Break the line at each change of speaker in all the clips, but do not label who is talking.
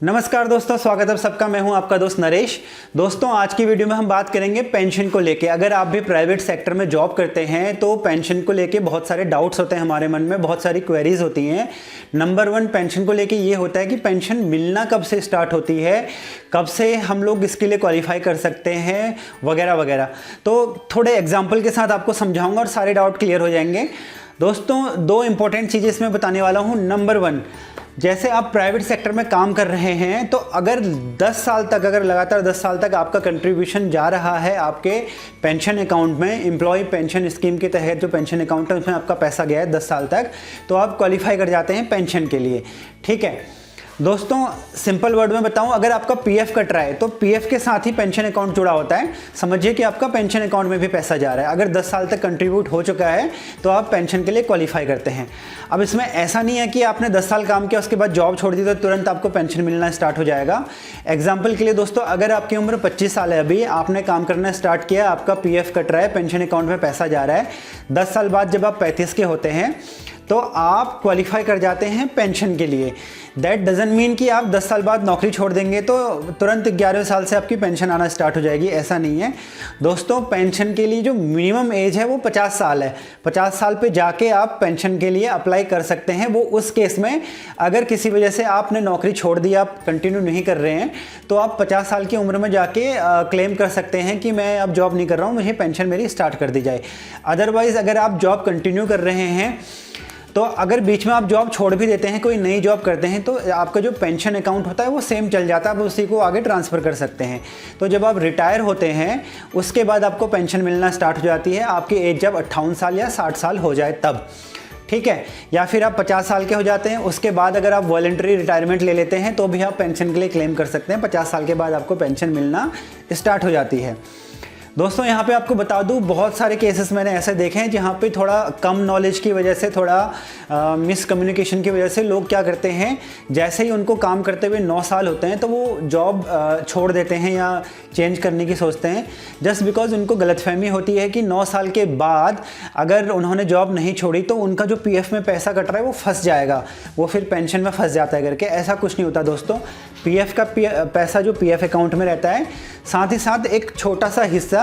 नमस्कार दोस्तों, स्वागत है सबका। मैं हूं आपका दोस्त नरेश। दोस्तों, आज की वीडियो में हम बात करेंगे पेंशन को लेके। अगर आप भी प्राइवेट सेक्टर में जॉब करते हैं तो पेंशन को लेके बहुत सारे डाउट्स होते हैं हमारे मन में, बहुत सारी क्वेरीज होती हैं। नंबर 1 पेंशन को लेके ये होता है कि पेंशन मिलना कब से स्टार्ट होती है, कब से हम लोग इसके लिए क्वालिफाई कर सकते हैं, वगैरह वगैरह। तो थोड़े एग्जाम्पल के साथ आपको समझाऊंगा और सारे डाउट क्लियर हो जाएंगे। दोस्तों, 2 इंपॉर्टेंट चीज़ें इसमें बताने वाला हूँ। नंबर 1, जैसे आप प्राइवेट सेक्टर में काम कर रहे हैं तो अगर 10 साल तक, अगर लगातार 10 साल तक आपका कंट्रीब्यूशन जा रहा है आपके पेंशन अकाउंट में, एम्प्लॉय पेंशन स्कीम के तहत जो पेंशन अकाउंट है उसमें आपका पैसा गया है 10 साल तक, तो आप क्वालिफाई कर जाते हैं पेंशन के लिए। ठीक है दोस्तों, सिंपल वर्ड में बताऊं, अगर आपका पीएफ कट रहा है तो पीएफ के साथ ही पेंशन अकाउंट जुड़ा होता है। समझिए कि आपका पेंशन अकाउंट में भी पैसा जा रहा है। अगर 10 साल तक कंट्रीब्यूट हो चुका है तो आप पेंशन के लिए क्वालिफाई करते हैं। अब इसमें ऐसा नहीं है कि आपने 10 साल काम किया उसके बाद जॉब छोड़ दी तो तुरंत आपको पेंशन मिलना स्टार्ट हो जाएगा। एग्जाम्पल के लिए दोस्तों, अगर आपकी उम्र 25 साल है, अभी आपने काम करना स्टार्ट किया, आपका पीएफ कट रहा है, पेंशन अकाउंट में पैसा जा रहा है, 10 साल बाद जब आप 35 के होते हैं तो आप क्वालिफाई कर जाते हैं पेंशन के लिए। दैट डजंट मीन कि आप 10 साल बाद नौकरी छोड़ देंगे तो तुरंत 11वें साल से आपकी पेंशन आना स्टार्ट हो जाएगी, ऐसा नहीं है दोस्तों। पेंशन के लिए जो मिनिमम एज है वो 50 साल है। 50 साल पे जाके आप पेंशन के लिए अप्लाई कर सकते हैं। वो उस केस में अगर किसी वजह से आपने नौकरी छोड़ दी, आप कंटिन्यू नहीं कर रहे हैं, तो आप 50 साल की उम्र में जाके क्लेम कर सकते हैं कि मैं अब जॉब नहीं कर रहा हूँ, मुझे पेंशन मेरी स्टार्ट कर दी जाए। अदरवाइज़ अगर आप जॉब कंटिन्यू कर रहे हैं तो अगर बीच में आप जॉब छोड़ भी देते हैं, कोई नई जॉब करते हैं, तो आपका जो पेंशन अकाउंट होता है वो सेम चल जाता है, आप उसी को आगे ट्रांसफ़र कर सकते हैं। तो जब आप रिटायर होते हैं उसके बाद आपको पेंशन मिलना स्टार्ट हो जाती है, आपकी एज जब 58 साल या 60 साल हो जाए तब। ठीक है, या फिर आप 50 साल के हो जाते हैं, उसके बाद अगर आप वॉलंटरी रिटायरमेंट ले लेते हैं तो भी आप पेंशन के लिए क्लेम कर सकते हैं। 50 साल के बाद आपको पेंशन मिलना स्टार्ट हो जाती है। दोस्तों, यहाँ पे आपको बता दूँ, बहुत सारे केसेस मैंने ऐसे देखे हैं जहाँ पे थोड़ा कम नॉलेज की वजह से, थोड़ा मिसकम्युनिकेशन की वजह से लोग क्या करते हैं, जैसे ही उनको काम करते हुए 9 साल होते हैं तो वो जॉब छोड़ देते हैं या चेंज करने की सोचते हैं, जस्ट बिकॉज उनको गलतफहमी होती है कि 9 साल के बाद अगर उन्होंने जॉब नहीं छोड़ी तो उनका जो पीएफ में पैसा कट रहा है वो फंस जाएगा, वो फिर पेंशन में फंस जाता है करके। ऐसा कुछ नहीं होता दोस्तों। पीएफ का पैसा जो पीएफ अकाउंट में रहता है, साथ ही साथ एक छोटा सा हिस्सा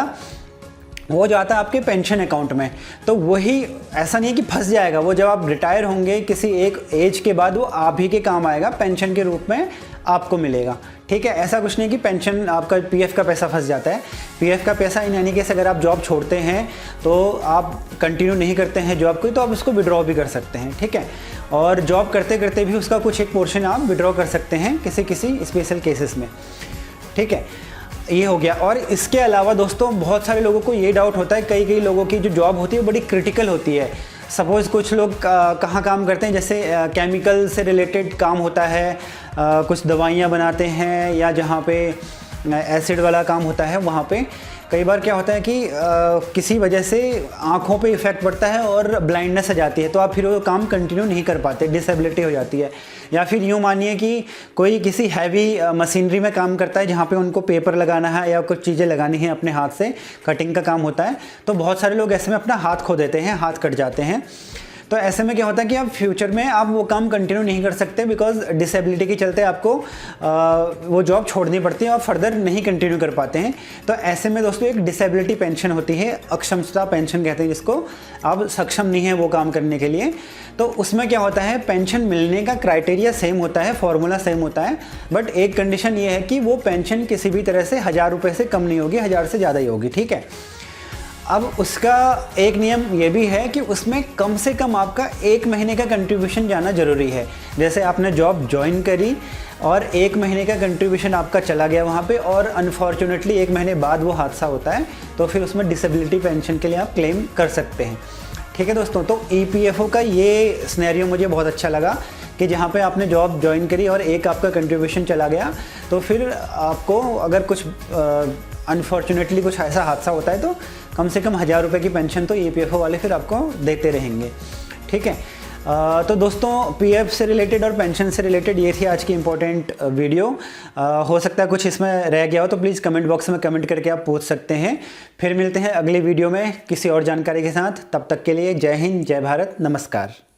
वो जाता है आपके पेंशन अकाउंट में। तो वही, ऐसा नहीं है कि फंस जाएगा, वो जब आप रिटायर होंगे किसी एक एज के बाद वो आप ही के काम आएगा, पेंशन के रूप में आपको मिलेगा। ठीक है, ऐसा कुछ नहीं कि पेंशन आपका पीएफ का पैसा फंस जाता है। पीएफ का पैसा इन यानी कि अगर आप जॉब छोड़ते हैं तो आप कंटिन्यू नहीं करते हैं जॉब को, तो आप उसको विड्रॉ भी कर सकते हैं। ठीक है, और जॉब करते करते भी उसका कुछ एक पोर्शन आप विड्रॉ कर सकते हैं किसी किसी स्पेशल केसेस में। ठीक है, ये हो गया। और इसके अलावा दोस्तों, बहुत सारे लोगों को ये डाउट होता है, कई लोगों की जो जॉब होती है बड़ी क्रिटिकल होती है। सपोज़ कुछ लोग कहाँ काम करते हैं, जैसे केमिकल से रिलेटेड काम होता है, कुछ दवाइयाँ बनाते हैं, या जहाँ पे एसिड वाला काम होता है, वहाँ पे कई बार क्या होता है कि किसी वजह से आँखों पे इफ़ेक्ट पड़ता है और ब्लाइंडनेस आ जाती है, तो आप फिर वो काम कंटिन्यू नहीं कर पाते, डिसेबिलिटी हो जाती है। या फिर यूँ मानिए कि कोई किसी हैवी मशीनरी में काम करता है जहाँ पे उनको पेपर लगाना है या कुछ चीज़ें लगानी है अपने हाथ से, कटिंग का काम होता है, तो बहुत सारे लोग ऐसे में अपना हाथ खो देते हैं, हाथ कट जाते हैं। तो ऐसे में क्या होता है कि आप फ्यूचर में आप वो काम कंटिन्यू नहीं कर सकते, बिकॉज डिसेबिलिटी के चलते आपको वो जॉब छोड़नी पड़ती है और फर्दर नहीं कंटिन्यू कर पाते हैं। तो ऐसे में दोस्तों एक डिसेबिलिटी पेंशन होती है, अक्षमता पेंशन कहते हैं जिसको। आप सक्षम नहीं है वो काम करने के लिए, तो उसमें क्या होता है, पेंशन मिलने का क्राइटेरिया सेम होता है, फॉर्मूला सेम होता है, बट एक कंडीशन ये है कि वो पेंशन किसी भी तरह से 1000 रुपये से कम नहीं होगी, 1000 से ज़्यादा ही होगी। ठीक है, अब उसका एक नियम ये भी है कि उसमें कम से कम आपका 1 महीने का कंट्रीब्यूशन जाना ज़रूरी है। जैसे आपने जॉब ज्वाइन करी और 1 महीने का कंट्रीब्यूशन आपका चला गया वहाँ पे, और अनफॉर्चुनेटली 1 महीने बाद वो हादसा होता है, तो फिर उसमें डिसेबिलिटी पेंशन के लिए आप क्लेम कर सकते हैं। ठीक है दोस्तों, तो ईपीएफओ का ये सिनेरियो मुझे बहुत अच्छा लगा कि जहाँ पे आपने जॉब ज्वाइन करी और एक आपका कंट्रीब्यूशन चला गया, तो फिर आपको अगर कुछ अनफॉर्चुनेटली कुछ ऐसा हादसा होता है तो कम से कम 1000 रुपये की पेंशन तो ईपीएफओ वाले फिर आपको देते रहेंगे। ठीक है, तो दोस्तों पीएफ से रिलेटेड और पेंशन से रिलेटेड ये थी आज की इम्पोर्टेंट वीडियो। हो सकता है कुछ इसमें रह गया हो तो प्लीज़ कमेंट बॉक्स में कमेंट करके आप पूछ सकते हैं। फिर मिलते हैं अगली वीडियो में किसी और जानकारी के साथ। तब तक के लिए जय हिंद, जय भारत, नमस्कार।